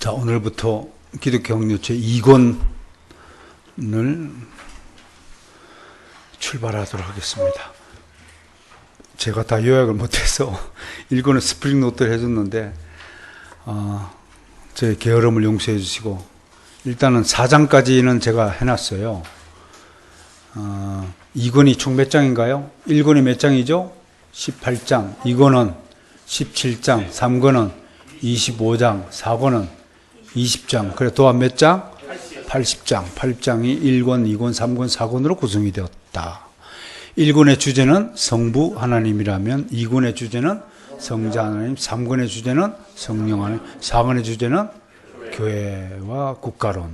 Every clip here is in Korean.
자, 오늘부터 기독교 학료 제 2권을 출발하도록 하겠습니다. 제가 다 요약을 못해서 1권은 스프링 노트를 해줬는데 제 게으름을 용서해 주시고, 일단은 4장까지는 제가 해놨어요. 2권이 총 몇 장인가요? 1권이 몇 장이죠? 18장, 2권은 17장, 3권은 25장, 4권은 20장, 그래 도합 몇 장? 80장. 8장이 1권, 2권, 3권, 4권으로 구성이 되었다. 1권의 주제는 성부 하나님이라면 2권의 주제는 성자 하나님, 3권의 주제는 성령 하나님, 4권의 주제는 교회와 국가론,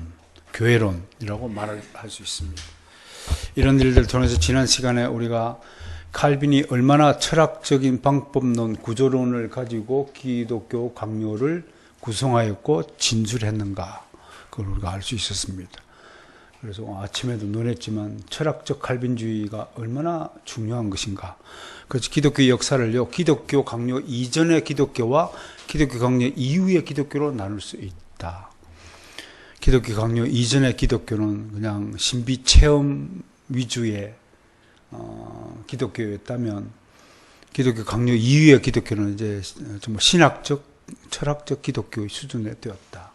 교회론이라고 말을 할 수 있습니다. 이런 일들을 통해서 지난 시간에 우리가 칼빈이 얼마나 철학적인 방법론, 구조론을 가지고 기독교 강요를 구성하였고 진술했는가, 그걸 우리가 알 수 있었습니다. 그래서 아침에도 논했지만 철학적 칼빈주의가 얼마나 중요한 것인가. 그래서 기독교 역사를요, 기독교 강요 이전의 기독교와 기독교 강요 이후의 기독교로 나눌 수 있다. 기독교 강요 이전의 기독교는 그냥 신비 체험 위주의 기독교였다면, 기독교 강요 이후의 기독교는 이제 정말 신학적, 철학적 기독교의 수준에 되었다.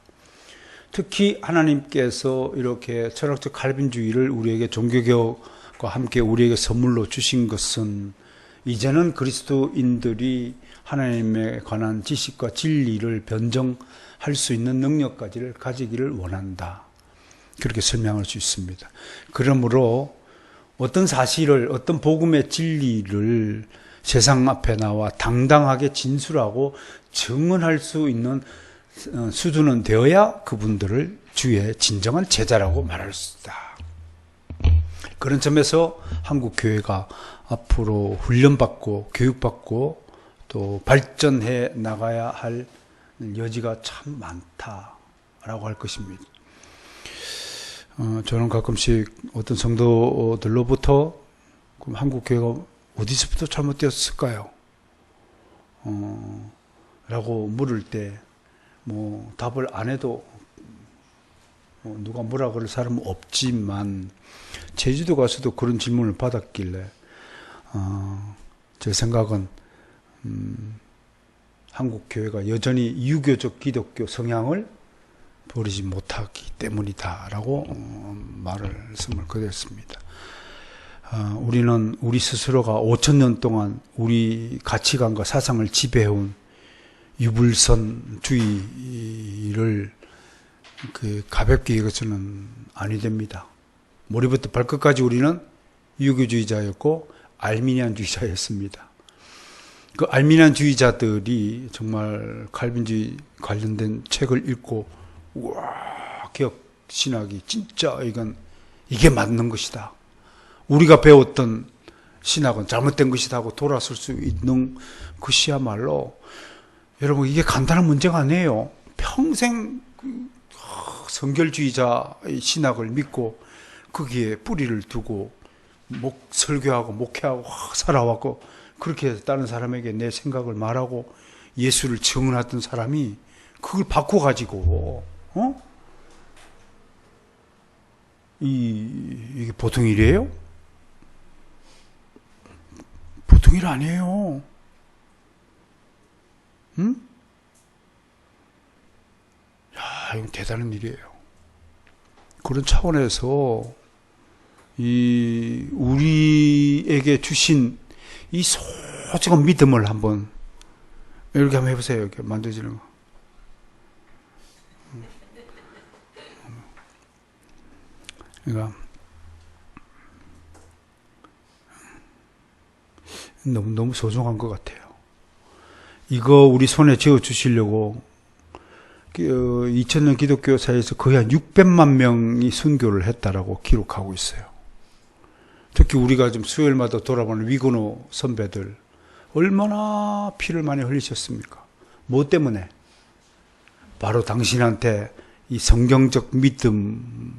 특히 하나님께서 이렇게 철학적 칼빈주의를 우리에게 종교개혁과 함께 우리에게 선물로 주신 것은 이제는 그리스도인들이 하나님에 관한 지식과 진리를 변정할 수 있는 능력까지를 가지기를 원한다. 그렇게 설명할 수 있습니다. 그러므로 어떤 사실을, 어떤 복음의 진리를 세상 앞에 나와 당당하게 진술하고 증언할 수 있는 수준은 되어야 그분들을 주의 진정한 제자라고 말할 수 있다. 그런 점에서 한국 교회가 앞으로 훈련받고 교육받고 또 발전해 나가야 할 여지가 참 많다라고 할 것입니다. 저는 가끔씩 어떤 성도들로부터 그럼 한국 교회가 어디서부터 잘못되었을까요? 라고 물을 때 답을 안 해도 누가 뭐라 그럴 사람은 없지만, 제주도 가서도 그런 질문을 받았길래 제 생각은 한국 교회가 여전히 유교적 기독교 성향을 버리지 못하기 때문이다라고 말씀을 드렸습니다. 우리는 우리 스스로가 5,000년 동안 우리 가치관과 사상을 지배해온 유불선주의를 가볍게 여겨서는 아니 됩니다. 머리부터 발끝까지 우리는 유교주의자였고 알미니안주의자였습니다. 그 알미니안주의자들이 정말 칼빈주의 관련된 책을 읽고, 우와, 개혁 신학이 진짜 이게 맞는 것이다, 우리가 배웠던 신학은 잘못된 것이다 하고 돌아설 수 있는 것이야말로, 여러분, 이게 간단한 문제가 아니에요. 평생 성결주의자의 신학을 믿고 거기에 뿌리를 두고 설교하고 목회하고 살아왔고, 그렇게 다른 사람에게 내 생각을 말하고 예수를 증언하던 사람이 그걸 바꿔가지고 이게 보통 일이에요? 보통 일 아니에요. 응? 야, 이건 대단한 일이에요. 그런 차원에서 우리에게 주신 이 소중한 믿음을 한번 이렇게 한번 해보세요. 이렇게 만져지는 거. 그러니까 너무 소중한 것 같아요. 이거 우리 손에 쥐어 주시려고 2000년 기독교사에서 거의 한 600만 명이 순교를 했다라고 기록하고 있어요. 특히 우리가 좀 수요일마다 돌아보는 위건호 선배들 얼마나 피를 많이 흘리셨습니까? 뭐 때문에? 바로 당신한테 이 성경적 믿음을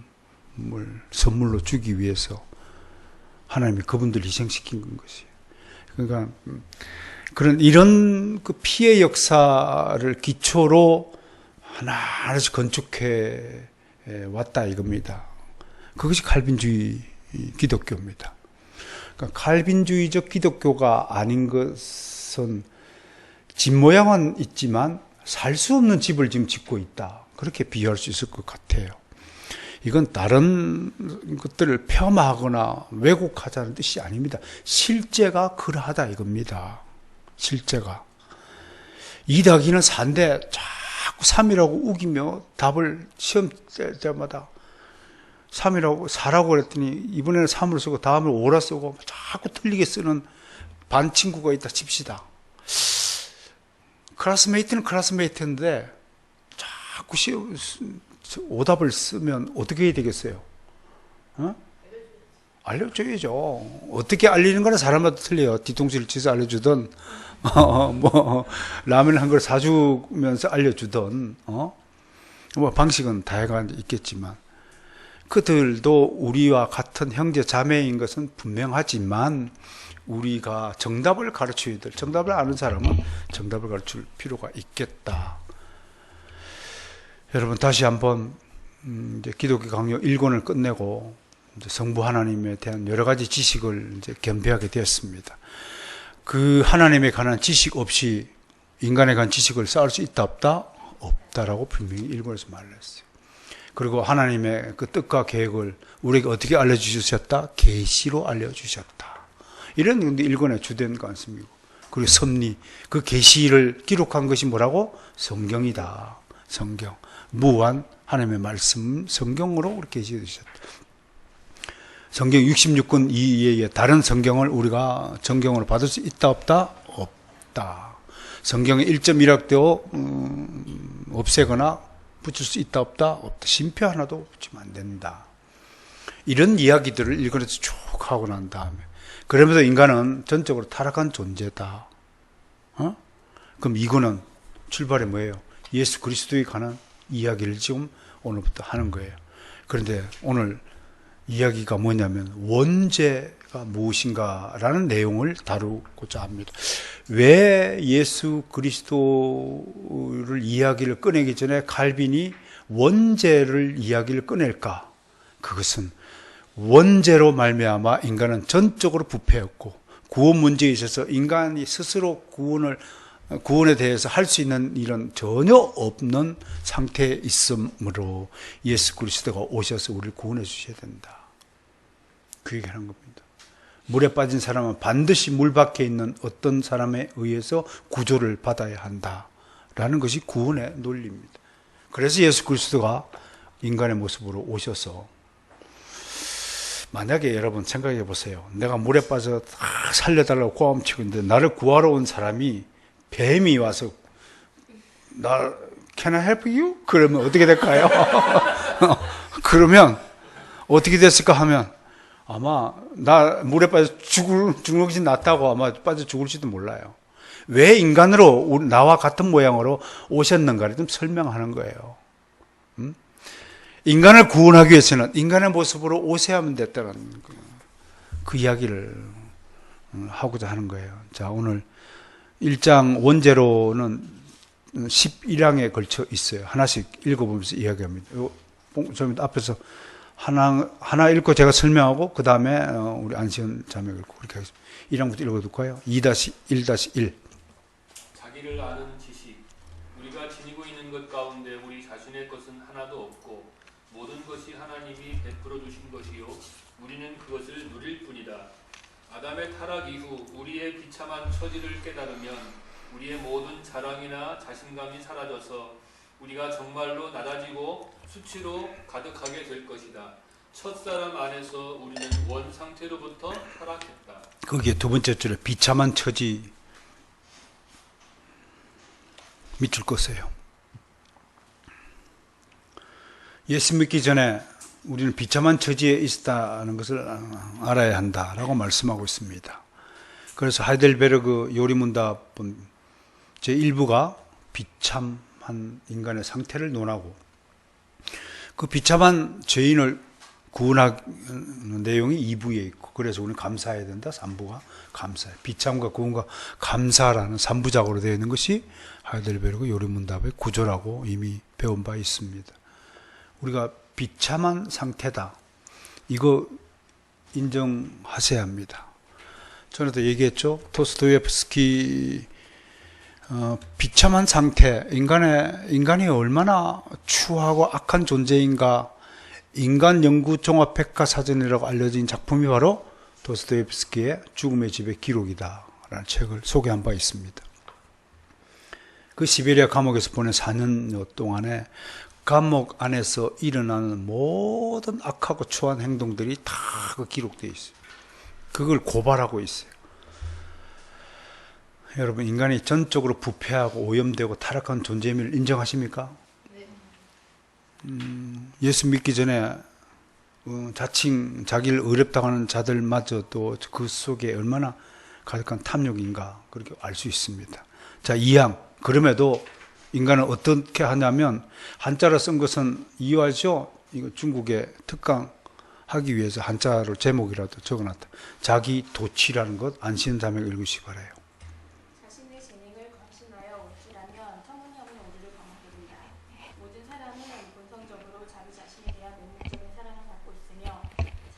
선물로 주기 위해서 하나님이 그분들 희생시킨 것이에요. 그러니까 이런 그 피해 역사를 기초로 하나하나씩 건축해 왔다 이겁니다. 그것이 칼빈주의 기독교입니다. 그러니까 칼빈주의적 기독교가 아닌 것은 집 모양은 있지만 살 수 없는 집을 지금 짓고 있다. 그렇게 비유할 수 있을 것 같아요. 이건 다른 것들을 폄하하거나 왜곡하자는 뜻이 아닙니다. 실제가 그러하다 이겁니다. 실제가. 2더하기는 4인데 자꾸 3이라고 우기며 답을 시험 때마다 3이라고 4라고 그랬더니 이번에는 3으로 쓰고 다음에 5라 쓰고 자꾸 틀리게 쓰는 반 친구가 있다 칩시다. 클래스메이트는 클래스메이트인데 자꾸 오답을 쓰면 어떻게 해야 되겠어요? 알려줘야죠. 어떻게 알리는 거는 사람마다 틀려요. 뒤통수를 치서 알려주든 뭐 라면 한 걸 사주면서 알려주든 뭐 방식은 다양한 있겠지만 그들도 우리와 같은 형제 자매인 것은 분명하지만 우리가 정답을 가르쳐야 될, 정답을 아는 사람은 정답을 가르칠 필요가 있겠다. 여러분 다시 한번 이제 기독교 강요 1권을 끝내고 이제 성부 하나님에 대한 여러 가지 지식을 이제 겸비하게 되었습니다. 그 하나님에 관한 지식 없이 인간에 관한 지식을 쌓을 수 있다 없다? 없다라고 분명히 1권에서 말했어요. 그리고 하나님의 그 뜻과 계획을 우리에게 어떻게 알려주셨다? 계시로 알려주셨다. 이런 게 1권의 주된 관심이고, 그리고 섭리, 그 계시를 기록한 것이 뭐라고? 성경이다. 성경. 무한 하나님의 말씀, 성경으로 우리 계시해 주셨다. 성경 66권 이외에 다른 성경을 우리가 정경으로 받을 수 있다 없다? 없다. 성경의 1.1학대を없애거나 붙일 수 있다 없다? 없다. 심표 하나도 붙이면 안 된다. 이런 이야기들을 1권에서 쭉 하고 난 다음에 그러면서 인간은 전적으로 타락한 존재다. 그럼 2권은 출발이 뭐예요? 예수 그리스도에 관한 이야기를 지금 오늘부터 하는 거예요. 그런데 오늘 이야기가 뭐냐면 원죄가 무엇인가라는 내용을 다루고자 합니다. 왜 예수 그리스도를 이야기를 꺼내기 전에 칼빈이 원죄를 이야기를 꺼낼까? 그것은 원죄로 말미암아 인간은 전적으로 부패했고 구원 문제에 있어서 인간이 스스로 구원에 대해서 할 수 있는 일은 전혀 없는 상태에 있으므로 예수 그리스도가 오셔서 우리를 구원해 주셔야 된다. 그 얘기하는 겁니다. 물에 빠진 사람은 반드시 물 밖에 있는 어떤 사람에 의해서 구조를 받아야 한다라는 것이 구원의 논리입니다. 그래서 예수 그리스도가 인간의 모습으로 오셔서 만약에 여러분 생각해 보세요. 내가 물에 빠져 살려달라고 고함치고 있는데 나를 구하러 온 사람이 뱀이 와서 Can I help you? 그러면 어떻게 될까요? 그러면 어떻게 됐을까 하면 아마 나 물에 빠져 죽는 것이 낫다고 아마 빠져 죽을지도 몰라요. 왜 인간으로 나와 같은 모양으로 오셨는가를 좀 설명하는 거예요. 인간을 구원하기 위해서는 인간의 모습으로 오셔야만 됐다는 그 이야기를 하고자 하는 거예요. 자, 오늘 1장 원제로는 11항에 걸쳐 있어요. 하나씩 읽어보면서 이야기합니다. 좀 앞에서 하나 읽고 제가 설명하고 그 다음에 우리 안시현 자매가 읽고 그렇게 하겠습니다. 1항부터 읽어둘까요? 2-1-1 자기를 아는 지식 우리가 지니고 있는 것 가운데 우리 자신의 것은 하나도 없고 모든 것이 하나님이 베풀어 주신 것이요 우리는 그것을 누릴 뿐이다. 아담의 타락 이후 우리의 비참한 처지를 깨달으면 우리의 모든 자랑이나 자신감이 사라져서 우리가 정말로 낮아지고 수치로 가득하게 될 것이다. 첫사람 안에서 우리는 원 상태로부터 타락했다. 거기에 두 번째 줄에 비참한 처지 밑줄 껐어요. 예수 믿기 전에 우리는 비참한 처지에 있었다는 것을 알아야 한다라고 말씀하고 있습니다. 그래서 하이델베르그 요리문답은 제1부가 비참한 인간의 상태를 논하고 그 비참한 죄인을 구원하는 내용이 2부에 있고, 그래서 우리는 감사해야 된다. 3부가 감사해. 비참과 구원과 감사라는 3부작으로 되어 있는 것이 하이델베르그 요리문답의 구조라고 이미 배운 바 있습니다. 우리가 비참한 상태다. 이거 인정하셔야 합니다. 전에도 얘기했죠. 도스토옙스키 비참한 상태, 인간이 얼마나 추하고 악한 존재인가, 인간 연구 종합 백과사전이라고 알려진 작품이 바로 도스토옙스키의 죽음의 집의 기록이다라는 책을 소개한 바 있습니다. 그 시베리아 감옥에서 보낸 4년여 동안에 감옥 안에서 일어나는 모든 악하고 추한 행동들이 다 그 기록되어 있어요. 그걸 고발하고 있어요. 여러분, 인간이 전적으로 부패하고 오염되고 타락한 존재임을 인정하십니까? 예수 믿기 전에 자칭 자기를 어렵다고 하는 자들마저도 그 속에 얼마나 가득한 탐욕인가 그렇게 알 수 있습니다. 자, 2항. 그럼에도 인간은 어떻게 하냐면, 한자로 쓴 것은 이해하죠? 이거 중국의 특강하기 위해서 한자로 제목이라도 적어놨다. 자기 도취라는 것, 안시는 자명 읽으시기 바라요. 자신의 재능을 과신하여 옳기라면 터무니없는 오류를 범하게 된다. 모든 사람은 본성적으로 자기 자신에 대한 맹목적인 사랑을 갖고 있으며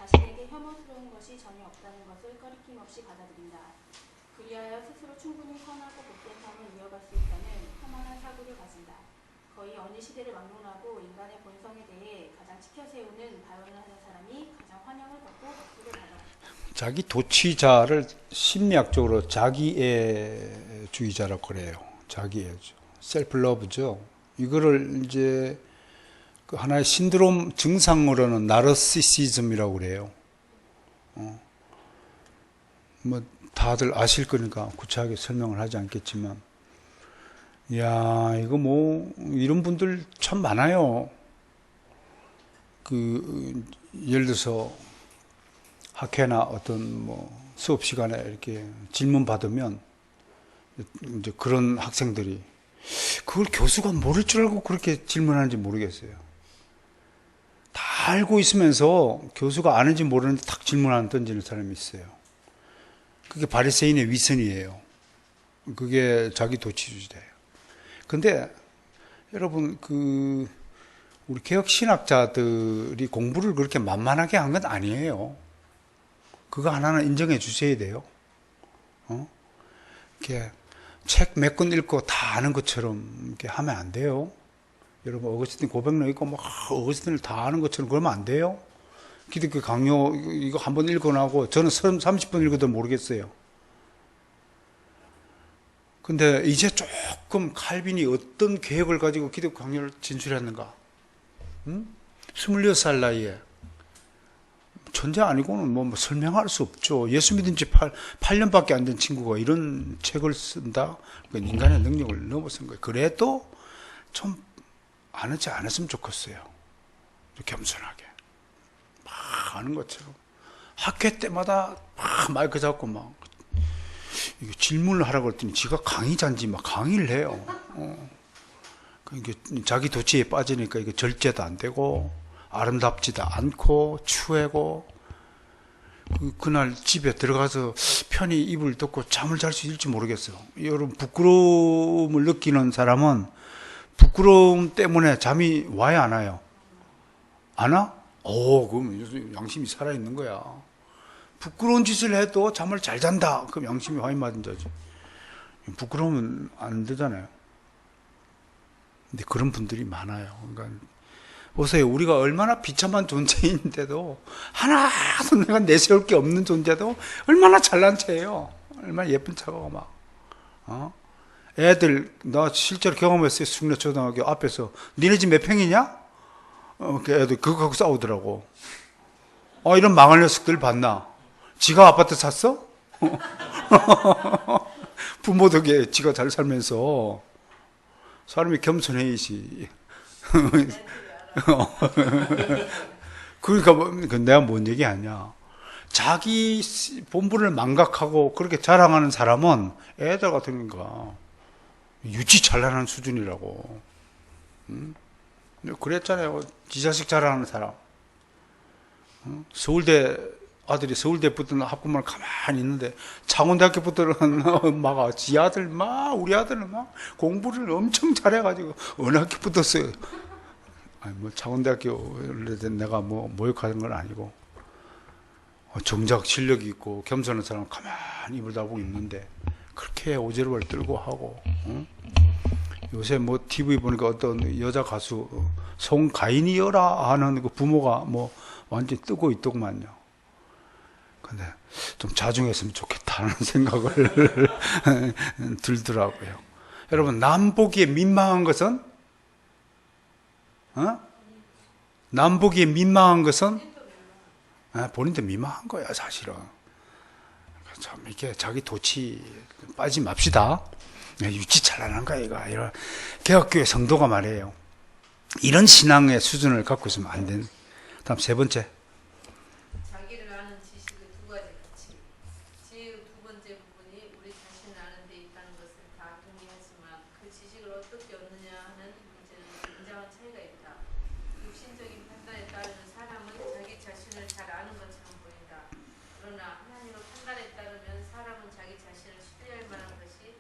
자신에게 혐오스러운 것이 전혀 없다는 것을 꺼리낌 없이 받아들인다. 그리하여 스스로 충분히 선하고 복된 삶을 이어갈 수 있다는 험한한 사고를 가진다. 거의 어느 시대를 막론하고 인간의 본성에 대해 가장 지켜세우는 발언을 하는 사람이 가장 환영을 받고 복수를 받아. 자기 도취자를 심리학적으로 자기애주의자라고 그래요. 자기애주. 셀프 러브죠. 이거를 이제 그 하나의 신드롬 증상으로는 나르시시즘이라고 그래요. 뭐 다들 아실 거니까 구체하게 설명을 하지 않겠지만, 야, 이거 뭐 이런 분들 참 많아요. 그 예를 들어서 학회나 어떤 뭐 수업 시간에 이렇게 질문 받으면 이제 그런 학생들이 그걸 교수가 모를 줄 알고 그렇게 질문하는지 모르겠어요. 다 알고 있으면서 교수가 아는지 모르는데 탁 질문 던지는 사람이 있어요. 그게 바리새인의 위선이에요. 그게 자기 도취주의자예요. 근데 여러분, 우리 개혁 신학자들이 공부를 그렇게 만만하게 한 건 아니에요. 그거 하나는 인정해 주셔야 돼요. 이렇게 책 몇 권 읽고 다 아는 것처럼 이렇게 하면 안 돼요. 여러분, 어거스틴 고백록 읽고 막 어거스틴을 다 아는 것처럼 그러면 안 돼요. 기독교 강요 이거 한번 읽어나고 저는 30분 읽어도 모르겠어요. 근데 이제 조금 칼빈이 어떤 계획을 가지고 기독교 강요를 진출했는가? 26살 나이에. 천재 아니고는 뭐 설명할 수 없죠. 예수 믿은 지 8년밖에 안 된 친구가 이런 책을 쓴다? 그러니까 인간의 능력을 넘어선 거예요. 그래도 좀 아는지 않았으면 좋겠어요. 겸손하게. 막 아는 것처럼. 학회 때마다 막 마이크 잡고 막 이거 질문을 하라고 했더니 지가 강의자인지 막 강의를 해요. 그러니까 자기 도취에 빠지니까 이거 절제도 안 되고 아름답지도 않고 추하고, 그날 집에 들어가서 편히 이불 덮고 잠을 잘 수 있을지 모르겠어요. 여러분, 부끄러움을 느끼는 사람은 부끄러움 때문에 잠이 와요, 안 와요? 안 와? 그럼 양심이 살아있는 거야. 부끄러운 짓을 해도 잠을 잘 잔다. 그럼 양심이 화인 맞은 자지. 부끄러우면 안 되잖아요. 근데 그런 분들이 많아요. 그러니까 보세요. 우리가 얼마나 비참한 존재인데도, 하나도 내가 내세울 게 없는 존재도 얼마나 잘난 체예요. 얼마나 예쁜 척하고 막. 애들, 나 실제로 경험했어요. 숙녀초등학교 앞에서. 니네 집 몇 평이냐? 그 애들 그거 갖고 싸우더라고. 이런 망할 녀석들 봤나? 지가 아파트 샀어? 부모 덕에 지가 잘 살면서. 사람이 겸손해야지. 그러니까 내가 뭔 얘기 하냐. 자기 본분을 망각하고 그렇게 자랑하는 사람은 애들 같으니까 유치 잘나가는 수준이라고. 그랬잖아요. 지 자식 자랑하는 사람. 서울대 아들이 서울대 붙은 학부모는 가만히 있는데 창원대학교 붙들은 막 지 아들 막 우리 아들은 막 공부를 엄청 잘해가지고 어느 학교 붙었어요. 아니 뭐 창원대학교를 내가 뭐 모욕하는 건 아니고 정작 실력이 있고 겸손한 사람 가만히 입을 닫고 있는데 그렇게 오지랖을 떨고 하고 요새 뭐 TV 보니까 어떤 여자 가수 송가인이여라 하는 그 부모가 뭐 완전히 뜨고 있더구만요. 근데 좀 자중했으면 좋겠다는 생각을 들더라고요. 여러분 남 보기에 민망한 것은 남 보기에 민망한 것은 본인도 민망한 거야 사실은. 참 이렇게 자기 도치 빠지지 맙시다. 유치 잘하는 거야 이거. 이런 개혁교회 성도가 말이에요. 이런 신앙의 수준을 갖고 있으면 안 되는. 다음 세 번째. 자기를 아는 지식의 두 가지 가치. 지혜의 두 번째 부분이 우리 자신을 아는 데 있다는 것을 다 동의하지만 그 지식을 어떻게 얻느냐 하는 문제는 굉장한 차이가 있다. 육신적인 판단에 따르는 사람은 자기 자신을 잘 아는 것처럼 보인다. 그러나 하나님의 판단에 따르면 사람은 자기 자신을 신뢰할 만한 것이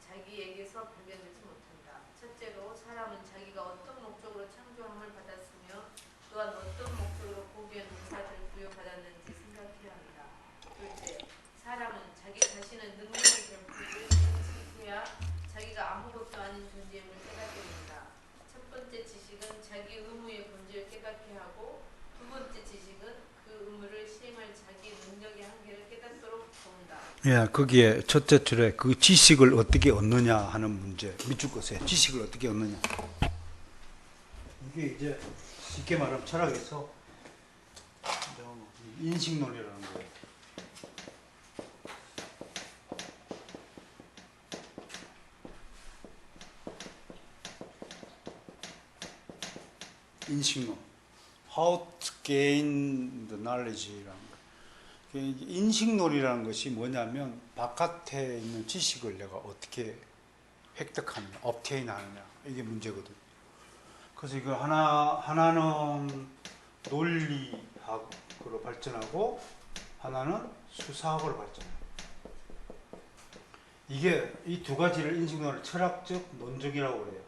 자기에게서 발견되지 못한다. 첫째로 사람은 자기가 어떤 목적으로 창조함을 받았으며 또한 어떤 목적으로 고귀한 은사를 부여받았는지 생각해야 합니다. 둘째, 사람은 자기 자신의 능력의 결핍을 인식해야 자기가 아무것도 아닌 존재임을 깨닫게 됩니다. 첫 번째 지식은 자기 의무의 본질을 깨닫게 하고 두 번째 지식은 그 의무를 시행할 자기 능력의 한계를 깨닫도록 도운다. 예, 거기에 첫째 줄에 그 지식을 어떻게 얻느냐 하는 문제. 밑줄 거세요. 지식을 어떻게 얻느냐. 이게 이제 쉽게 말하면 철학에서 인식론이라는 거예요. 인식론. How to gain the knowledge라는 거. 인식론이라는 것이 뭐냐면 바깥에 있는 지식을 내가 어떻게 획득하느냐, obtain 하느냐 이게 문제거든. 그래서 이거 하나는 논리학으로 발전하고 하나는 수사학으로 발전해요. 이게 이 두 가지를 인식론을 철학적, 논적이라고 그래요.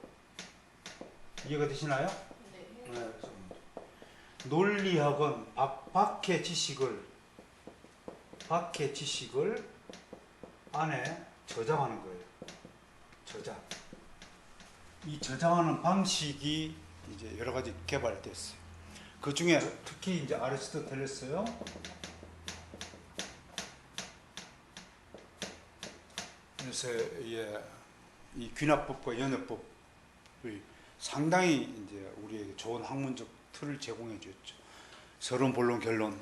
이해가 되시나요? 네. 네. 논리학은 밖의 지식을 안에 저장하는 거예요. 저장. 이 저장하는 방식이 이제 여러 가지 개발됐어요. 그 중에 특히 이제 아리스토텔레스요. 그래서 이 귀납법과 연애법이 상당히 이제 우리에게 좋은 학문적 틀을 제공해 줬죠. 서론, 본론, 결론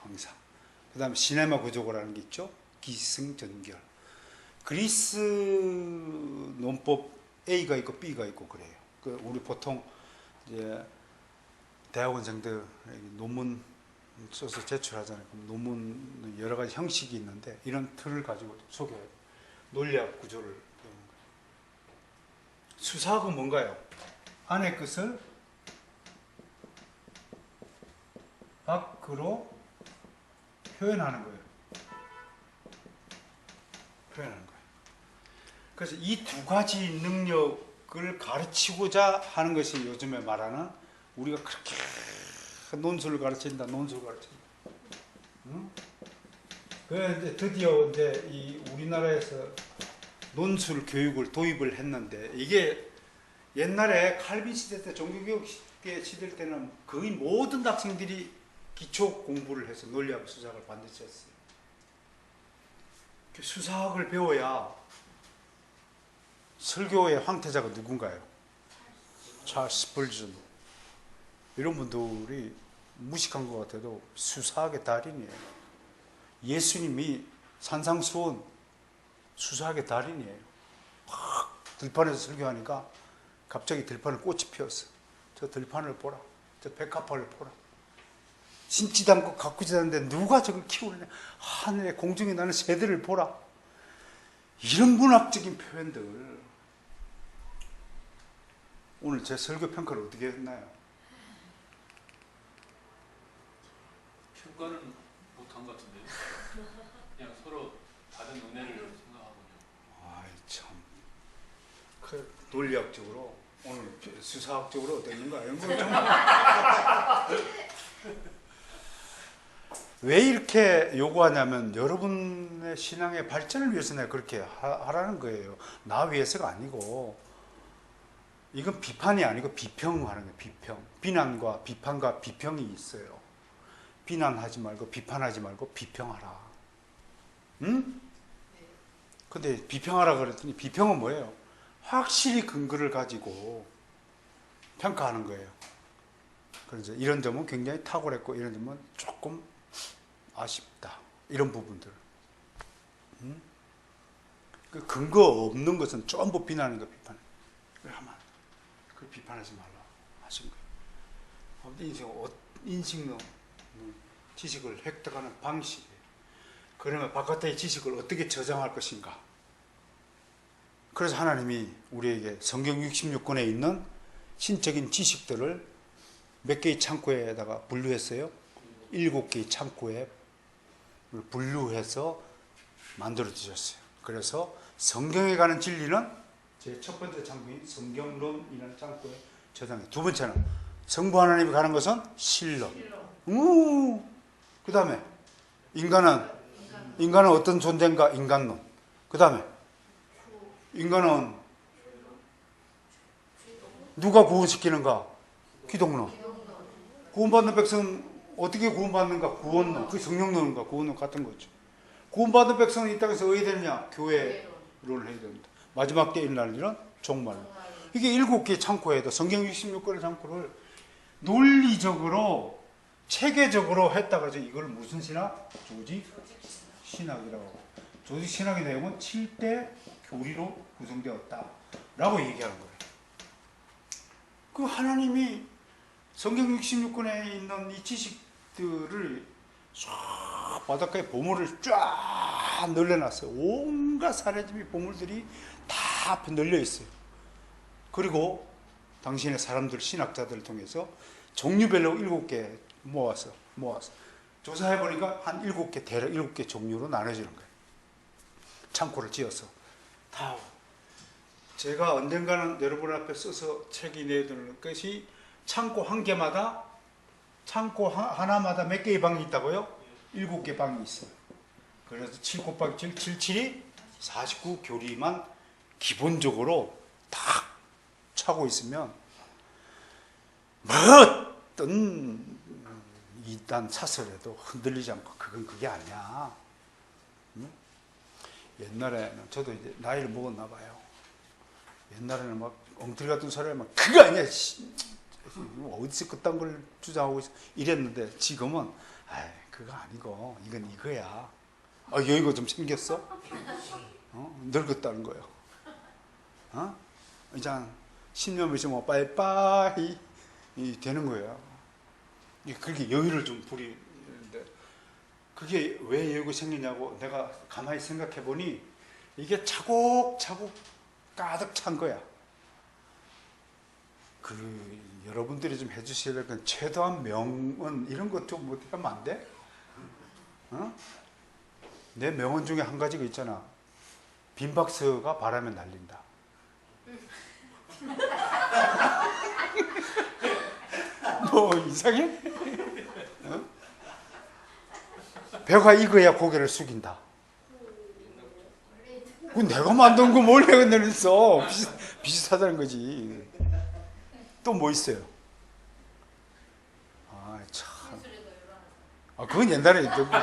항상. 그 다음에 시네마 구조고라는 게 있죠. 기승전결. 그리스 논법 A가 있고 B가 있고 그래요. 우리 보통 이제 대학원생들 논문 써서 제출하잖아요. 그럼 논문 여러 가지 형식이 있는데 이런 틀을 가지고 소개해요. 논리학 구조를 배우는 거예요. 수사학은 뭔가요? 안의 것을 밖으로 표현하는 거예요. 표현하는 거예요. 그래서 이 두 가지 능력을 가르치고자 하는 것이 요즘에 말하는 우리가 그렇게 논술을 가르친다. 응? 그래서 이제 드디어 이제 이 우리나라에서 논술 교육을 도입을 했는데 이게 옛날에 칼빈 시대 때 종교교육 시대 때는 거의 모든 학생들이 기초 공부를 해서 논리학 수사학을 반드시 했어요. 수사학을 배워야 설교의 황태자가 누군가요? 찰스 스펄전. 이런 분들이 무식한 것 같아도 수사학의 달인이에요. 예수님이 산상수훈 수사학의 달인이에요. 막 들판에서 설교하니까 갑자기 들판에 꽃이 피었어. 저 들판을 보라. 저 백합화를 보라. 심지도 않고 가꾸지도 않는데 누가 저걸 키우느냐. 하늘에 공중에 나는 새들을 보라. 이런 문학적인 표현들. 오늘 제 설교 평가를 어떻게 했나요? 평가는 못한 것 같은데요. 그냥 서로 받은 은혜를 생각하군요. 아이 참. 그 논리학적으로 오늘 수사학적으로 어땠는가 이런 거 좀. 왜 이렇게 요구하냐면 여러분의 신앙의 발전을 위해서 내가 그렇게 하라는 거예요. 나 위해서가 아니고. 이건 비판이 아니고 비평하는 거예요. 비평. 비난과 비판과 비평이 있어요. 비난하지 말고 비판하지 말고 비평하라. 응? 근데 비평하라 그랬더니 비평은 뭐예요? 확실히 근거를 가지고 평가하는 거예요. 그래서 이런 점은 굉장히 탁월했고 이런 점은 조금 아쉽다. 이런 부분들. 응? 그 근거 없는 것은 전부 비난하는 거 비판해. 그걸 하면 안 돼. 그걸 비판하지 말라 하신 거예요. 인식론, 지식을 획득하는 방식이에요. 그러면 바깥의 지식을 어떻게 저장할 것인가? 그래서 하나님이 우리에게 성경 66권에 있는 신적인 지식들을 몇 개의 창고에다가 분류했어요? 7개의 창고에 분류해서 만들어 주셨어요. 그래서 성경에 관한 진리는 제 첫 번째 창고인 성경론이라는 창고에 저장해. 두 번째는 성부 하나님이 가는 것은 신론. 그 다음에 인간은 어떤 존재인가? 인간론. 그 다음에 인간은 누가 구원시키는가? 기독론. 구원받는 백성은 어떻게 구원받는가? 구원론. 그게 성령론과 구원론 같은 거죠. 구원받는 백성은 이 땅에서 어디 되느냐? 교회론을 해야 됩니다. 마지막 때 일어날 일은 종말론. 이게 7개의 창고에도 성경 66권의 창고를 논리적으로 체계적으로 했다가 이걸 무슨 신학? 조직 신학이라고 하고, 조직 신학의 내용은 7대 교리로 구성되었다 라고 얘기하는 거예요. 그 하나님이 성경 66권에 있는 이 지식들을 쫙 바닷가에 보물을 쫙 널려놨어요. 온갖 사례집이 보물들이 다 앞에 널려 있어요. 그리고 당신의 사람들, 신학자들을 통해서 종류별로 7개 모아서 조사해보니까 한 7개, 대략 7개 종류로 나눠지는 거예요. 창고를 지어서. 다. 제가 언젠가는 여러분 앞에 써서 책이 내드릴 것이 창고 한 개마다, 창고 하나마다 몇 개의 방이 있다고요? 7개 방이 있어요. 그래서 7 곱하기 7, 77이 49 교리만 기본적으로 딱 차고 있으면 뭐 어떤 이단 사설에도 흔들리지 않고 그게 아니야. 응? 옛날에는 저도 이제 나이를 먹었나 봐요. 옛날에는 막 엉터리 같은 소리를 막 그거 아니야. 어디서 그딴 걸 주장하고 있어. 이랬는데 지금은 그거 아니고 이건 이거야. 여유가 좀 생겼어? 늙었다는 거예요. 이제 한 10년 있으면 빠이빠이 되는 거예요. 그렇게 여유를 좀 부리는데 그게 왜 여유가 생기냐고 내가 가만히 생각해 보니 이게 차곡차곡 가득 찬 거야. 여러분들이 좀 해주셔야 될 건 최소한 명언 이런 것 좀 어떻게 하면 안 돼? 내 명언 중에 한 가지가 있잖아. 빈박스가 바람에 날린다. 뭐 이상해? 배가 익어야 고개를 숙인다. 그 내가 만든 거 뭘 내가 내렸어? 비슷하다는 거지. 또 뭐 있어요? 참. 그건 옛날에 있던 거고.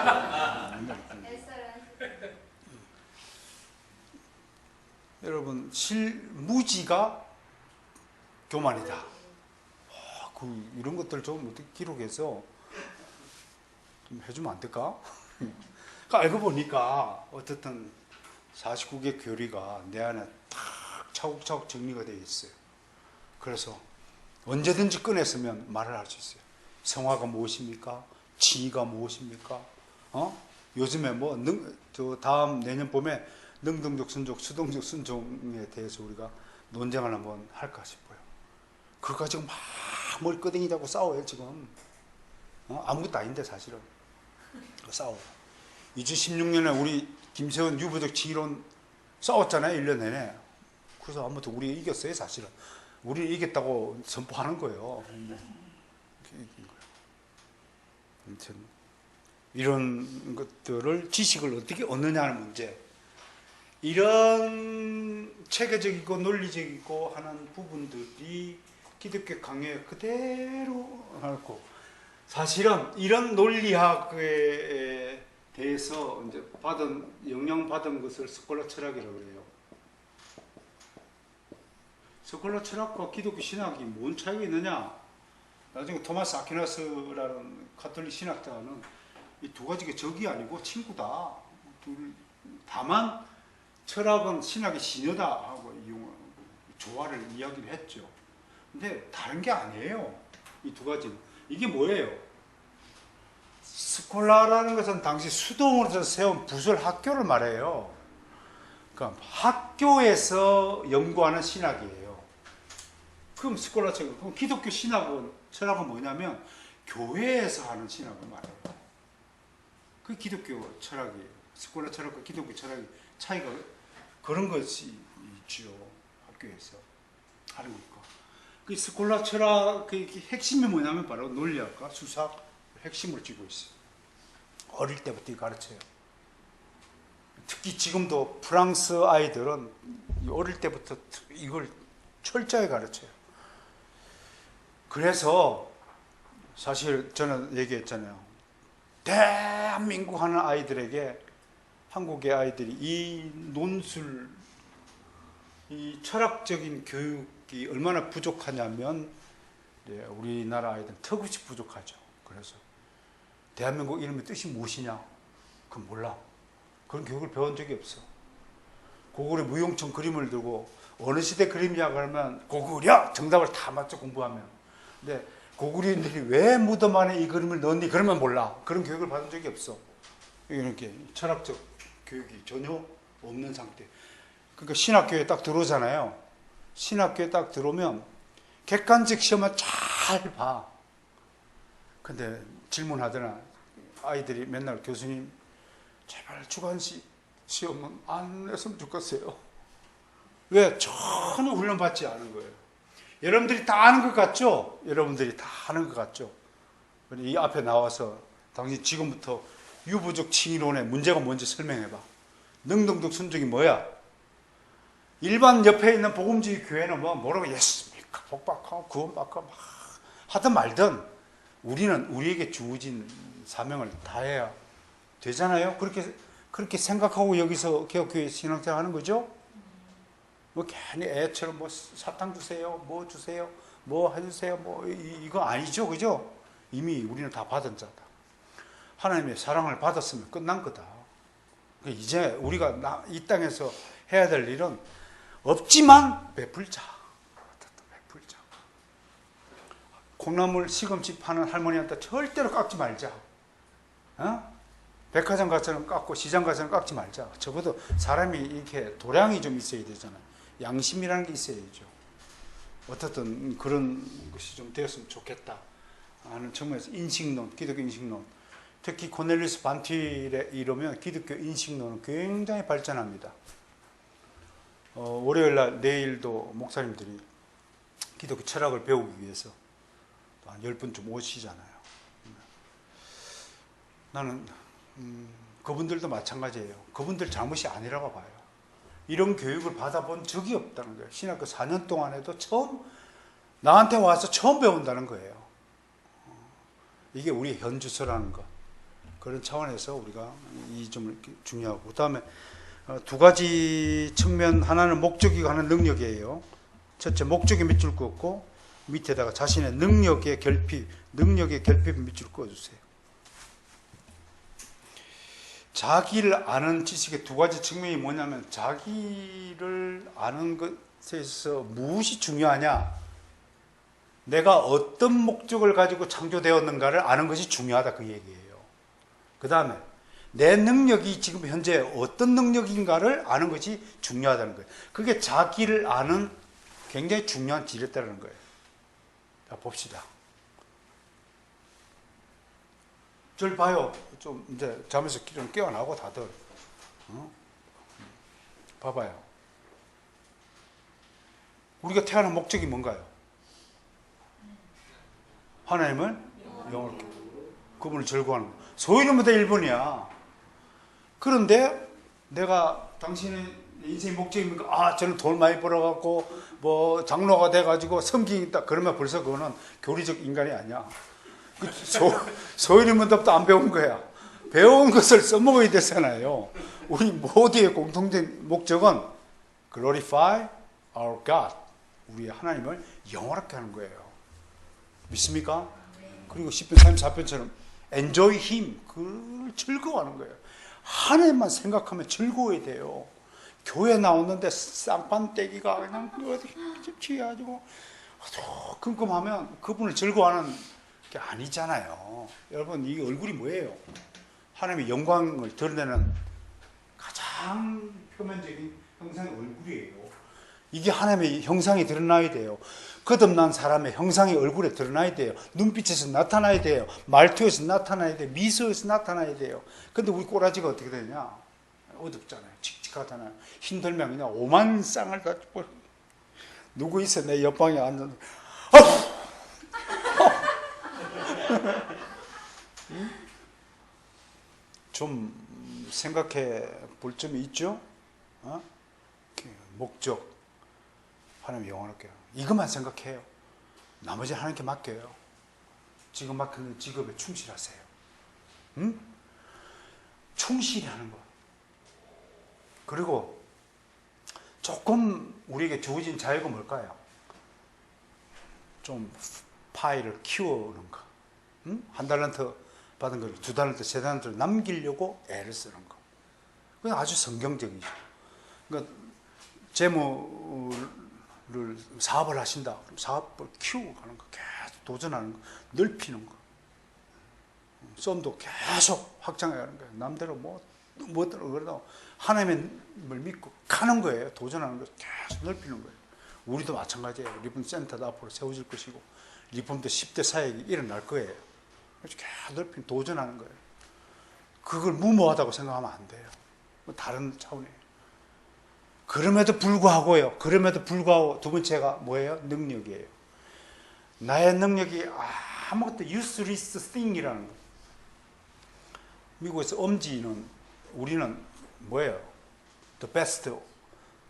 여러분, 무지가 교만이다. 이런 것들 좀 어떻게 기록해서 좀 해주면 안 될까? 그러니까 알고 보니까 어쨌든 49개 교리가 내 안에 딱 차곡차곡 정리가 되어 있어요. 그래서 언제든지 꺼냈으면 말을 할 수 있어요. 성화가 무엇입니까? 지위가 무엇입니까? 요즘에 다음 내년 봄에 능동적 순종, 수동적 순종에 대해서 우리가 논쟁을 한번 할까 싶어요. 그거 가지고 막 머리 끄댕이 잡고 싸워요, 지금. 아무것도 아닌데, 사실은. 싸워. 2016년에 우리 김세원 유보적 칭의론 싸웠잖아요. 1년 내내. 그래서 아무튼 우리 이겼어요. 사실은. 우리 이겼다고 선포하는 거예요. 아무튼 이런 것들을 지식을 어떻게 얻느냐는 문제. 이런 체계적이고 논리적이고 하는 부분들이 기독교 강요에 그대로 하고, 사실은 이런 논리학에 대해서 이제 영향 받은 것을 스콜라 철학이라고 해요. 스콜라 철학과 기독교 신학이 뭔 차이가 있느냐? 나중에 토마스 아퀴나스라는 가톨릭 신학자는 이 두 가지가 적이 아니고 친구다. 다만 철학은 신학의 신여다 하고 조화를 이야기를 했죠. 근데 다른 게 아니에요. 이 두 가지는. 이게 뭐예요? 스콜라라는 것은 당시 수동으로 세운 부설 학교를 말해요. 그러니까 학교에서 연구하는 신학이에요. 그럼 스콜라 철학, 그럼 기독교 신학은, 철학은 뭐냐면 교회에서 하는 신학을 말해요. 그 기독교 철학이에요. 스콜라 철학과 기독교 철학의 차이가 그런 것이 있죠. 학교에서 하는 것과. 그 스콜라 철학 그 핵심이 뭐냐면 바로 논리학과 수사학 핵심을 쥐고 있어요. 어릴 때부터 가르쳐요. 특히 지금도 프랑스 아이들은 어릴 때부터 이걸 철저히 가르쳐요. 그래서 사실 저는 얘기했잖아요. 대한민국 하는 아이들에게, 한국의 아이들이 이 논술, 이 철학적인 교육이 얼마나 부족하냐면, 우리나라 아이들은 턱없이 부족하죠. 그래서 대한민국 이름의 뜻이 무엇이냐? 그건 몰라. 그런 교육을 배운 적이 없어. 고구려 무용청 그림을 들고 어느 시대 그림이야 그러면 고구려 정답을 다 맞춰 공부하면. 근데 고구려인들이 왜 무덤 안에 이 그림을 넣니? 그러면 몰라. 그런 교육을 받은 적이 없어. 이렇게 철학적 교육이 전혀 없는 상태. 그러니까 신학교에 딱 들어오잖아요. 신학교에 딱 들어오면 객관적 시험은 잘 봐. 근데 질문하더나 아이들이 맨날 교수님 제발 주관식 시험은 안 했으면 좋겠어요. 왜? 전혀 훈련받지 않은 거예요. 여러분들이 다 아는 것 같죠? 여러분들이 다 아는 것 같죠? 이 앞에 나와서 당신 지금부터 유보적 칭의론의 문제가 뭔지 설명해봐. 능동적 순종이 뭐야? 일반 옆에 있는 복음주의 교회는 뭐라고 예수 믿고 복받고 구원받고 막 하든 말든 우리는 우리에게 주어진 사명을 다해야 되잖아요. 그렇게 생각하고 여기서 개혁교회 신앙생활 하는 거죠. 뭐 괜히 애처럼 뭐 사탕 주세요, 뭐 주세요, 뭐 해주세요, 뭐 이거 아니죠, 그죠? 이미 우리는 다 받은 자다. 하나님의 사랑을 받았으면 끝난 거다. 이제 우리가 이 땅에서 해야 될 일은 없지만 베풀자. 베풀자. 콩나물 시금치 파는 할머니한테 절대로 깎지 말자. 백화점 가서는 깎고 시장 가서는 깎지 말자. 적어도 사람이 이렇게 도량이 좀 있어야 되잖아요. 양심이라는 게 있어야죠. 어떻든 그런 것이 좀 되었으면 좋겠다 하는 측면에서 인식론, 기독교 인식론, 특히 코넬리우스 반티에 이르면 기독교 인식론은 굉장히 발전합니다. 월요일날 내일도 목사님들이 기독교 철학을 배우기 위해서 한 10분쯤 오시잖아요. 나는 그분들도 마찬가지예요. 그분들 잘못이 아니라고 봐요. 이런 교육을 받아본 적이 없다는 거예요. 신학교 4년 동안에도 나한테 와서 처음 배운다는 거예요. 이게 우리의 현주소라는 것. 그런 차원에서 우리가 이 점을 중요하고, 그 다음에 두 가지 측면, 하나는 목적이고 하나는 능력이에요. 첫째, 목적에 밑줄 긋고 밑에다가 자신의 능력의 결핍에 밑줄 그어주세요. 자기를 아는 지식의 두 가지 측면이 뭐냐면, 자기를 아는 것에 있어서 무엇이 중요하냐, 내가 어떤 목적을 가지고 창조되었는가를 아는 것이 중요하다, 그 얘기예요. 그 다음에 내 능력이 지금 현재 어떤 능력인가를 아는 것이 중요하다는 거예요. 그게 자기를 아는 굉장히 중요한 지렛대라는 거예요. 자, 봅시다. 절 봐요. 좀 이제 잠에서 좀 깨어나고 다들. 봐봐요. 우리가 태어난 목적이 뭔가요? 하나님을 영원히 그분을 즐거워하는 거. 소위는 다 1번이야. 그런데 내가 당신의 인생의 목적이 뭔가, 아, 저는 돈 많이 벌어갖고 뭐 장로가 돼가지고 섬기겠다. 그러면 벌써 그거는 교리적 인간이 아니야. 소위는 문답도 안 배운 거야. 배운 것을 써먹어야 되잖아요. 우리 모두의 공통된 목적은 glorify our God. 우리의 하나님을 영원하게 하는 거예요. 믿습니까? 그리고 10편 34편처럼 enjoy him. 그걸 즐거워하는 거예요. 하나님만 생각하면 즐거워야 돼요. 교회 나오는데 쌍판떼기가 그냥 어디 취해가지고 끔끔하면 그분을 즐거워하는 게 아니잖아요. 여러분, 이 얼굴이 뭐예요? 하나님의 영광을 드러내는 가장 표면적인 형상의 얼굴이에요. 이게 하나님의 형상이 드러나야 돼요. 거듭난 사람의 형상이 얼굴에 드러나야 돼요. 눈빛에서 나타나야 돼요. 말투에서 나타나야 돼요. 미소에서 나타나야 돼요. 근데 우리 꼬라지가 어떻게 되냐? 어둡잖아요. 칙칙하잖아요. 힘들면 그냥 오만 쌍을 다 누구 있어? 내 옆방에 앉는. 좀 생각해 볼 점이 있죠? 목적, 하나님 영원할게요. 이것만 생각해요. 나머지 하나님께 맡겨요. 지금 맡기는 직업에 충실하세요. 충실히 하는 거. 그리고 조금 우리에게 주어진 자유가 뭘까요? 좀 파일을 키우는 거. 한 달란트 받은 걸 2달란트, 3달란트를 남기려고 애를 쓰는 거. 그건 아주 성경적이죠. 그러니까 재무를 사업을 하신다. 그럼 사업을 키우고 가는 거. 계속 도전하는 거. 넓히는 거. 쏜도 계속 확장해 가는 거예요. 남대로 뭐더러 그러다 하나님을 믿고 가는 거예요. 도전하는 거. 계속 넓히는 거예요. 우리도 마찬가지예요. 리폼 센터도 앞으로 세워질 것이고 리폼도 10대 사역이 일어날 거예요. 계속 넓히는 도전하는 거예요. 그걸 무모하다고 생각하면 안 돼요. 다른 차원이에요. 그럼에도 불구하고 두 번째가 뭐예요? 능력이에요. 나의 능력이 아무것도 useless thing이라는 거. 미국에서 엄지는 우리는 뭐예요? The best,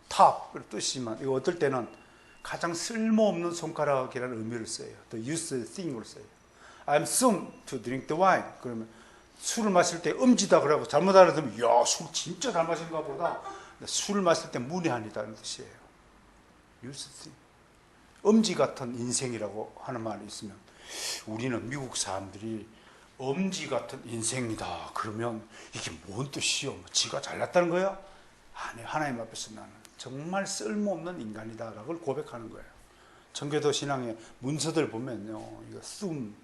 top 뜻이지만 이거 어떨 때는 가장 쓸모없는 손가락이라는 의미를 써요. The useless thing으로 써요. I'm soon to drink the wine. 그러면 술을 마실 때 엄지다 그러고 잘못 알아들으면 야, 술 진짜 잘 마신가 보다. 술을 마실 때 문외한이라는 뜻이에요. useless thing. 엄지 같은 인생이라고 하는 말이 있으면 우리는 미국 사람들이 엄지 같은 인생이다 그러면 이게 뭔 뜻이요? 지가 잘났다는 거야? 아니, 하나님 앞에서 나는 정말 쓸모없는 인간이다 라고 고백하는 거예요. 청교도 신앙의 문서들 보면요, 이거 씀이라는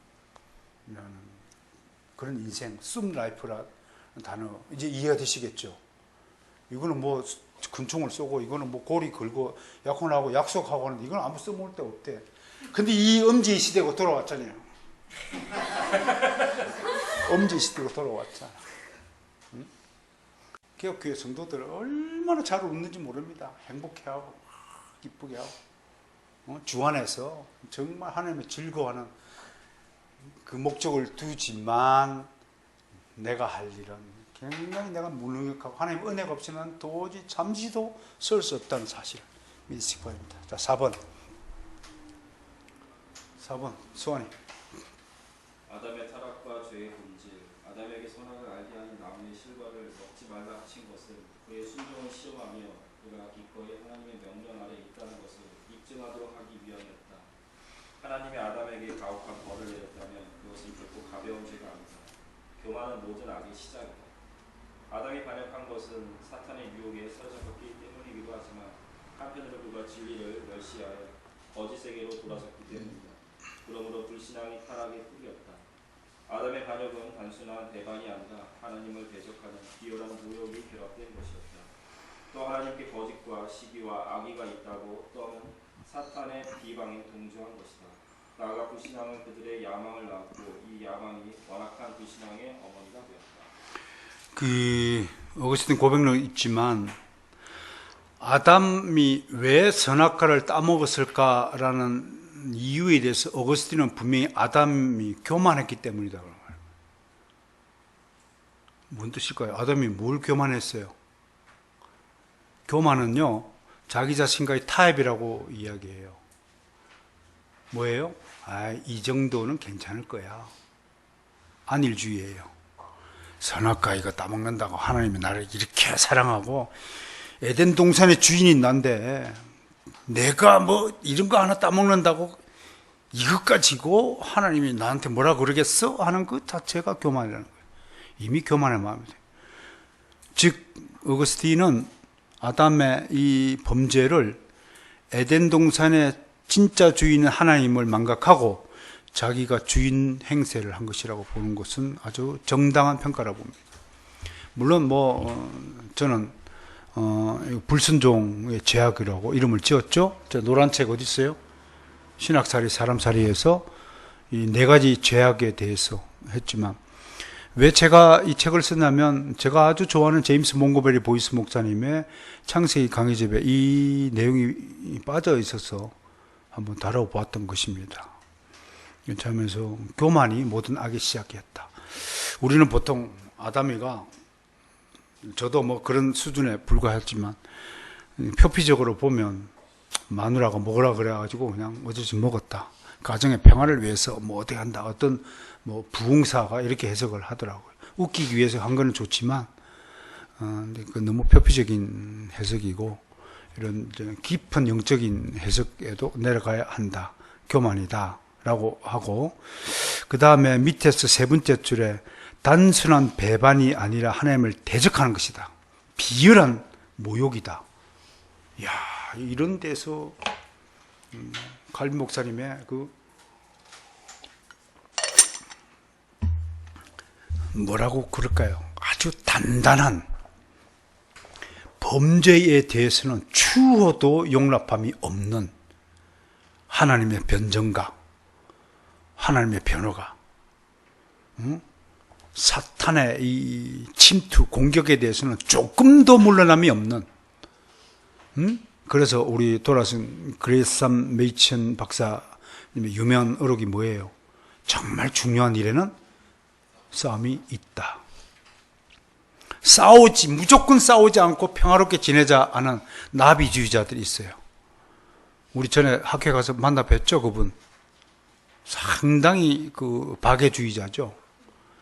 그런 인생, 씀 라이프라는 단어 이제 이해가 되시겠죠? 이거는 뭐 근총을 쏘고 이거는 뭐 고리 걸고 약혼하고 약속하고 하는데 이건 아무 쓸모올 데 없대. 근데 이 엄지 시대가 돌아왔잖아요. 엄지 시대가 돌아왔잖아. 응? 개혁교회 성도들 얼마나 잘 웃는지 모릅니다. 행복해하고 기쁘게 하고 주 안에서 정말 하나님의 즐거워하는 그 목적을 두지만 내가 할 일은 굉장히 내가 무능력하고 하나님 은혜가 없이는 도저히 잠시도 설 수 없다는 사실을 믿으시기 바랍니다. 자, 4번 수원이. 아담의 타락과 죄의 본질, 아담에게 선악을 알게 하는 나무의 실과를 먹지 말라 하신 것은 그의 순종을 시험하며 그가 기꺼이 하나님의 명령 아래 있다는 것을 입증하도록 하기 위함이었다. 하나님이 아담에게 가혹한 벌을 내렸다면 그것은 결코 가벼운 죄가 아니다. 교만은 모든 악의 시작이다. 아담이 반역한 것은 사탄의 유혹에 사로잡혔기 때문이기도 하지만 한편으로 그가 진리를 멸시하여 거짓에게로 돌아섰기 때문이다. 그러므로 불신앙이 타락의 뿌리였다. 아담의 반역은 단순한 배반이 아니라 하나님을 대적하는 비열한 모욕이 결합된 것이었다. 또 하나님께 거짓과 시기와 악의가 있다고 떠는 사탄의 비방에 동조한 것이다. 나아가 불신앙은 그들의 야망을 낳았고 이 야망이 완악한 불신앙의 어머니가 되었다. 그 어거스틴 고백록 있지만 아담이 왜 선악과를 따먹었을까라는 이유에 대해서 어거스틴은 분명히 아담이 교만했기 때문이다. 뭔 뜻일까요? 아담이 뭘 교만했어요? 교만은요, 자기 자신과의 타협이라고 이야기해요. 뭐예요? 이 정도는 괜찮을 거야. 안일주의예요. 선악과 이거 따먹는다고 하나님이 나를 이렇게 사랑하고 에덴 동산의 주인이 난데 내가 뭐 이런 거 하나 따먹는다고 이것 가지고 하나님이 나한테 뭐라 그러겠어? 하는 것 자체가 교만이라는 거예요. 이미 교만의 마음이죠. 즉 어거스틴은 아담의 이 범죄를 에덴 동산의 진짜 주인은 하나님을 망각하고 자기가 주인 행세를 한 것이라고 보는 것은 아주 정당한 평가라고 봅니다. 물론 저는 불순종의 죄악이라고 이름을 지었죠. 저 노란 책 어디 있어요? 신학살이 사람살이에서 이 네 가지 죄악에 대해서 했지만 왜 제가 이 책을 쓰냐면 제가 아주 좋아하는 제임스 몽고베리 보이스 목사님의 창세기 강의집에 이 내용이 빠져 있어서 한번 다뤄보았던 것입니다. 그러면서 교만이 모든 악의 시작이었다. 우리는 보통 아담이가 저도 뭐 그런 수준에 불과했지만 표피적으로 보면 마누라가 먹으라 그래가지고 그냥 어쩌지 먹었다. 가정의 평화를 위해서 뭐 어떻게 한다. 어떤 뭐 부흥사가 이렇게 해석을 하더라고요. 웃기기 위해서 한 거는 좋지만 근데 그 너무 표피적인 해석이고 이런 깊은 영적인 해석에도 내려가야 한다. 교만이다. 라고 하고 그 다음에 밑에서 세 번째 줄에 단순한 배반이 아니라 하나님을 대적하는 것이다. 비열한 모욕이다. 이야, 이런 데서 갈비 목사님의 그 뭐라고 그럴까요? 아주 단단한 범죄에 대해서는 추호도 용납함이 없는 하나님의 변정각, 하나님의 변호가, 사탄의 이 침투, 공격에 대해서는 조금도 물러남이 없는, 그래서 우리 돌아가신 그레이삼 메이천 박사님의 유명한 어록이 뭐예요? 정말 중요한 일에는 싸움이 있다. 무조건 싸우지 않고 평화롭게 지내자 하는 나비주의자들이 있어요. 우리 전에 학회 가서 만나 뵀죠, 그분. 상당히 그 박애주의자죠.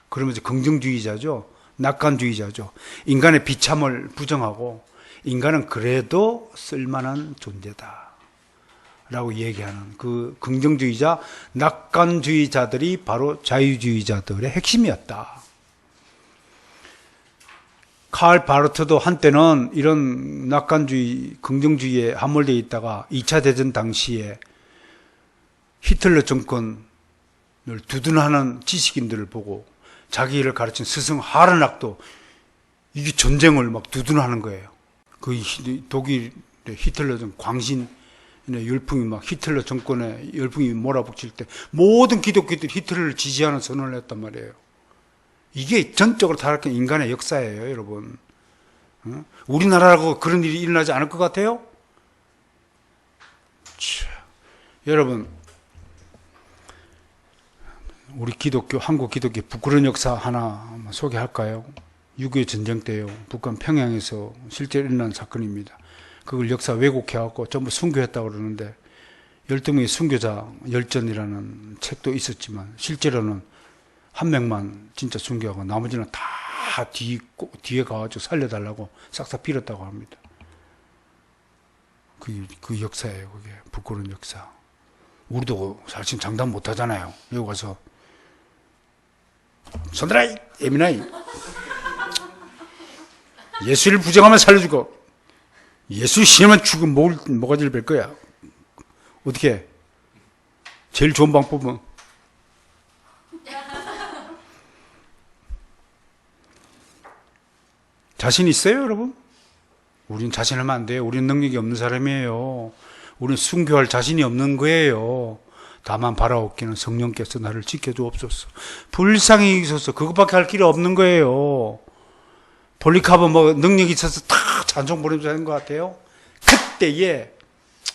그러면서 긍정주의자죠. 낙관주의자죠. 인간의 비참을 부정하고 인간은 그래도 쓸만한 존재다 라고 얘기하는 그 긍정주의자, 낙관주의자들이 바로 자유주의자들의 핵심이었다. 칼 바르트도 한때는 이런 낙관주의, 긍정주의에 함몰되어 있다가 2차 대전 당시에 히틀러 정권을 두둔하는 지식인들을 보고 자기를 가르친 스승 하르낙도 이게 전쟁을 막 두둔하는 거예요. 그 독일 히틀러 광신 열풍이 막 히틀러 정권에 열풍이 몰아붙일 때 모든 기독교들이 히틀러를 지지하는 선언을 했단 말이에요. 이게 전적으로 타락한 인간의 역사예요, 여러분. 우리나라라고 그런 일이 일어나지 않을 것 같아요? 여러분, 우리 기독교, 한국 기독교 부끄러운 역사 하나 소개할까요? 6.25 전쟁 때요. 북한 평양에서 실제로 일어난 사건입니다. 그걸 역사 왜곡해갖고 전부 순교했다고 그러는데 12명의 순교자 열전이라는 책도 있었지만 실제로는 한 명만 진짜 순교하고 나머지는 다 뒤에 가가지고 살려달라고 싹싹 빌었다고 합니다. 그 역사예요. 그게 부끄러운 역사. 우리도 사실 장담 못하잖아요. 여기 가서 손들아이 에미나이 예수를 부정하면 살려주고 예수 신으면 죽으면 뭐가지를 뵐 거야. 어떻게 해? 제일 좋은 방법은 자신 있어요, 여러분? 우린 자신하면 안 돼요. 우리는 능력이 없는 사람이에요. 우리는 순교할 자신이 없는 거예요. 다만 바라옵기는 성령께서 나를 지켜주옵소서. 불쌍히 여기소서. 그것밖에 할 길이 없는 거예요. 폴리카브 뭐 능력이 있어서 다 찬송 부르면서 하는 것 같아요. 그때에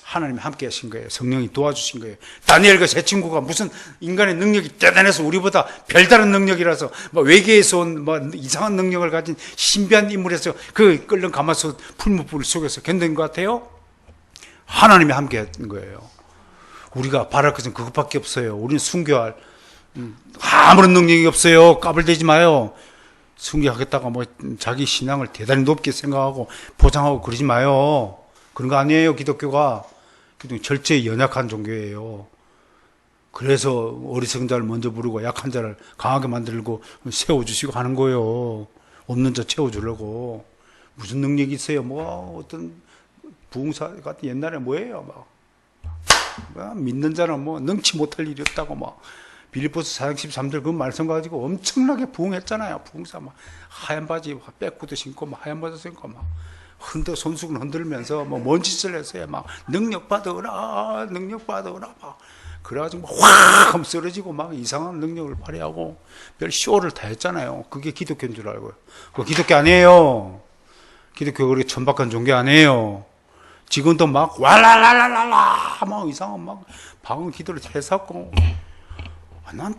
하나님이 함께 하신 거예요. 성령이 도와주신 거예요. 다니엘과 제 친구가 무슨 인간의 능력이 대단해서 우리보다 별다른 능력이라서 뭐 외계에서 온 뭐 이상한 능력을 가진 신비한 인물에서 그 끓는 가마솥 풀무불 속에서 견딘 것 같아요. 하나님이 함께 한 거예요. 우리가 바랄 것은 그것밖에 없어요. 우리는 순교할 아무런 능력이 없어요. 까불대지 마요. 순교하겠다가 뭐 자기 신앙을 대단히 높게 생각하고 보장하고 그러지 마요. 그런 거 아니에요. 기독교가 철저히 연약한 종교예요. 그래서 어리석은 자를 먼저 부르고 약한 자를 강하게 만들고 세워주시고 하는 거예요. 없는 자 채워주려고. 무슨 능력이 있어요? 뭐 어떤 부흥사 같은 옛날에 뭐예요? 막 믿는 자는 뭐 능치 못할 일이 없다고 막 빌립보서 4장 13절 그 말씀 가지고 엄청나게 부흥했잖아요. 부흥사 막 하얀 바지 빼꾸도 신고 막 하얀 바지 신고 막 손수건 흔들면서 뭐 뭔 짓을 했어요. 막 능력 받으라 막 그래가지고 확 하면 쓰러지고 막 이상한 능력을 발휘하고 별 쇼를 다 했잖아요. 그게 기독교인 줄 알고요. 그거 기독교 아니에요. 기독교 그렇게 천박한 종교 아니에요. 지금도 막 왈랄랄랄라 막 이상한 막 방언 기도를 해석고 난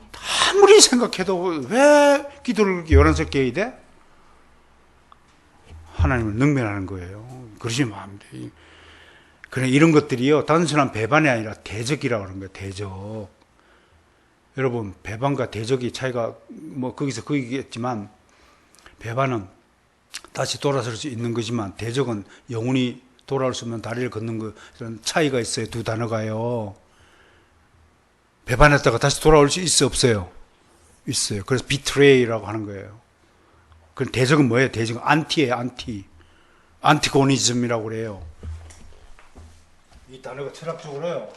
아무리 생각해도 왜 기도를 그렇게 요란스럽게 해야 돼? 하나님을 능멸하는 거예요. 그러시면 안 돼. 그래 이런 것들이요 단순한 배반이 아니라 대적이라고 하는 거예요. 대적. 여러분 배반과 대적이 차이가 뭐 거기서 거기겠지만 배반은 다시 돌아설 수 있는 거지만 대적은 영원히 돌아올 수 없는 다리를 걷는 거 이런 차이가 있어요. 두 단어가요. 배반했다가 다시 돌아올 수 있어 없어요? 있어요. 그래서 비트레이라고 하는 거예요. 그 대적은 뭐예요? 대적은 안티예요. 안티고니즘이라고 그래요. 이 단어가 철학적으로요.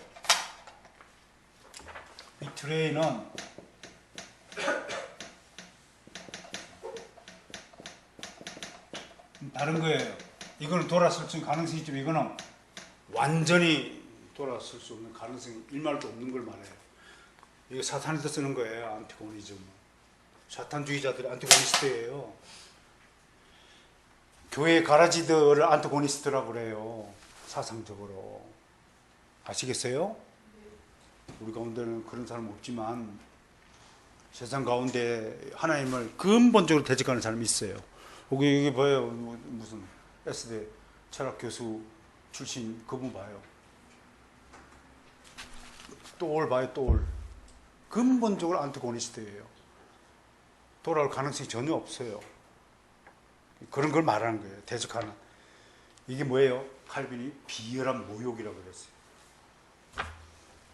비트레이는 다른 거예요. 이거는 돌아설 수 있는 가능성이 있지만 이거는 완전히 돌아설 수 없는 가능성이 일말도 없는 걸 말해요. 이거 사탄에서 쓰는 거예요. 안티고니즘. 사탄주의자들이 안티고니스트예요. 교회 가라지들을 안티고니스트라고 그래요. 사상적으로. 아시겠어요? 우리 가운데는 그런 사람 없지만 세상 가운데 하나님을 근본적으로 대적하는 사람이 있어요. 여기 봐요. 무슨 S대 철학 교수 출신 그분 봐요. 똘 봐요. 똘. 근본적으로 안티고니스트예요. 돌아올 가능성이 전혀 없어요. 그런 걸 말하는 거예요. 대적하는. 이게 뭐예요? 칼빈이 비열한 모욕이라고 그랬어요.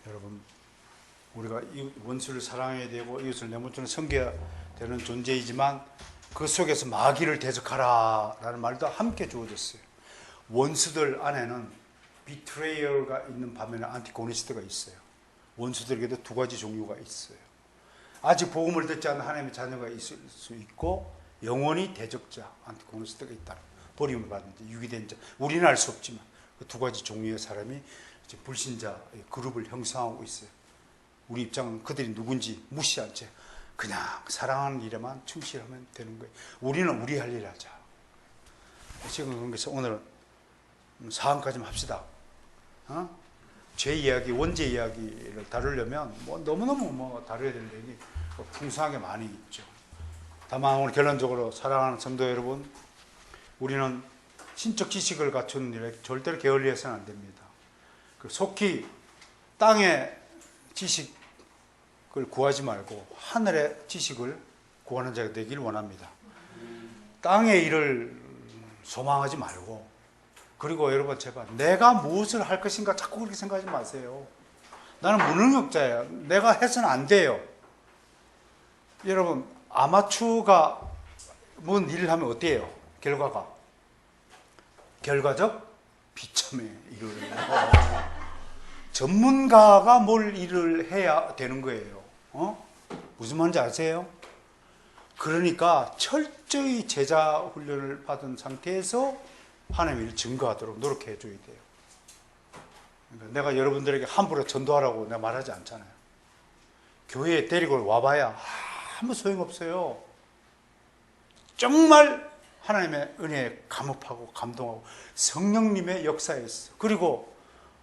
여러분, 우리가 이 원수를 사랑해야 되고 이웃을 내 몸처럼 섬겨야 되는 존재이지만 그 속에서 마귀를 대적하라 라는 말도 함께 주어졌어요. 원수들 안에는 비트레이어가 있는 반면에 안티고니스트가 있어요. 원수들에게도 두 가지 종류가 있어요. 아직 복음을 듣지 않은 하나님의 자녀가 있을 수 있고 영원히 대적자, 안티고니스트가 있다. 버림을 받는 자, 유기된 자. 우리는 알 수 없지만 그 두 가지 종류의 사람이 이제 불신자 그룹을 형성하고 있어요. 우리 입장은 그들이 누군지 무시한 채 그냥 사랑하는 일에만 충실하면 되는 거예요. 우리는 우리 할 일 하자. 지금 그래서 오늘은 사안까지만 합시다. 제 이야기, 원죄 이야기를 다루려면 뭐 너무너무 뭐 다뤄야 될 얘기 풍성하게 많이 있죠. 다만 오늘 결론적으로 사랑하는 성도 여러분, 우리는 신적 지식을 갖춘 일에 절대로 게을리해서는 안 됩니다. 속히 땅의 지식을 구하지 말고 하늘의 지식을 구하는 자가 되길 원합니다. 땅의 일을 소망하지 말고, 그리고 여러분 제발 내가 무엇을 할 것인가 자꾸 그렇게 생각하지 마세요. 나는 무능력자예요. 내가 해서는 안 돼요. 여러분 아마추어가 뭔 일을 하면 어때요? 결과적 비참해. 이걸 전문가가 뭘 일을 해야 되는 거예요. 무슨 말인지 아세요? 그러니까 철저히 제자 훈련을 받은 상태에서 하나님의 일을 증거하도록 노력해 줘야 돼요. 그러니까 내가 여러분들에게 함부로 전도하라고 내가 말하지 않잖아요. 교회에 데리고 와봐야 아무 소용없어요. 정말 하나님의 은혜에 감업하고 감동하고 성령님의 역사에 있어. 그리고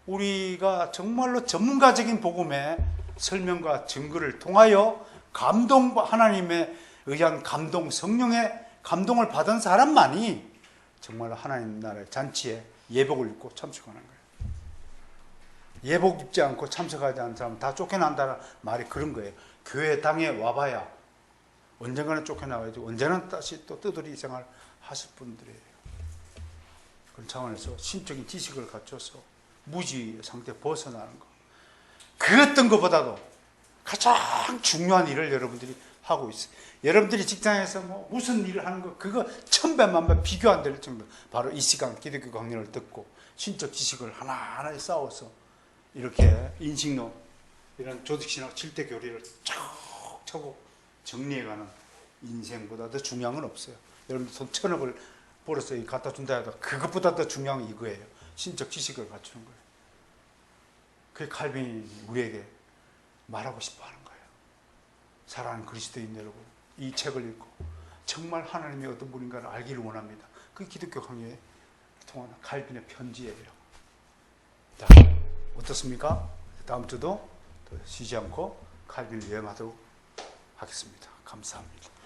우리가 정말로 전문가적인 복음의 설명과 증거를 통하여 하나님의 의한 감동, 성령의 감동을 받은 사람만이 정말 하나님 나라의 잔치에 예복을 입고 참석하는 거예요. 예복 입지 않고 참석하지 않는 사람 다 쫓겨난다는 말이 그런 거예요. 교회 당에 와봐야 언젠가는 쫓겨나가지고 언제는 다시 또 뜨돌이 생활 하실 분들이에요. 그런 차원에서 신적인 지식을 갖춰서 무지 상태 벗어나는 것. 그 어떤 것보다도 가장 중요한 일을 여러분들이 하고 있어요. 여러분들이 직장에서 뭐 무슨 일을 하는 거 그거 천배만배 비교 안 될 정도. 바로 이 시간 기독교 강연을 듣고 신적 지식을 하나하나 쌓아서 이렇게 인식론 이런 조직신학 7대 교리를 차곡차곡 정리해가는 인생보다 더 중요한 건 없어요. 여러분들 돈 1,000억을 벌어서 갖다 준다 해도 그것보다 더 중요한 게 이거예요. 신적 지식을 갖추는 거예요. 그게 칼빈이 우리에게 말하고 싶어 하는 거예요. 사랑하는 그리스도인 여러분, 이 책을 읽고 정말 하나님이 어떤 분인가를 알기를 원합니다. 그게 기독교 강요에 통하는 칼빈의 편지예요. 자, 어떻습니까? 다음 주도 더 쉬지 않고 칼빈을 여행하도록 하겠습니다. 감사합니다.